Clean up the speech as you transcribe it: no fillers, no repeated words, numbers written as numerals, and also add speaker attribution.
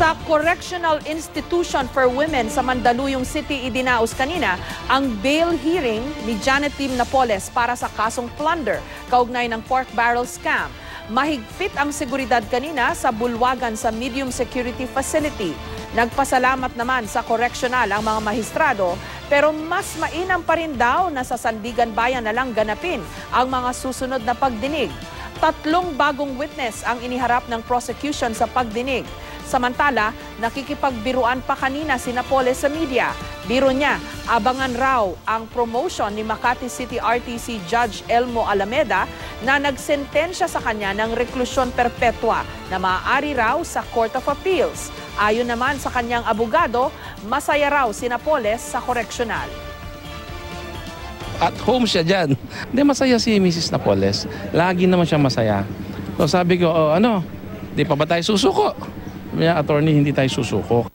Speaker 1: Sa Correctional Institution for Women sa Mandaluyong City idinaos kanina ang bail hearing ni Janet Lim Napoles para sa kasong plunder kaugnay ng pork barrel scam. Mahigpit ang seguridad kanina sa bulwagan sa medium security facility. Nagpasalamat naman sa correctional ang mga mahistrado pero mas mainam pa rin daw na sa Sandigan Bayan na lang ganapin ang mga susunod na pagdinig. 3 bagong witness ang iniharap ng prosecution sa pagdinig. Samantala, nakikipagbiruan pa kanina si Napoles sa media. Biro niya, abangan raw ang promotion ni Makati City RTC Judge Elmo Alameda na nagsentensya sa kanya ng reklusyon perpetua na maaari raw sa Court of Appeals. Ayon naman sa kanyang abogado, masaya raw si Napoles sa koreksyonal.
Speaker 2: At home siya dyan. Hindi, masaya si Mrs. Napoles. Lagi naman siya masaya. So sabi ko, di pa ba tayo susuko? Attorney, hindi tayo susuko.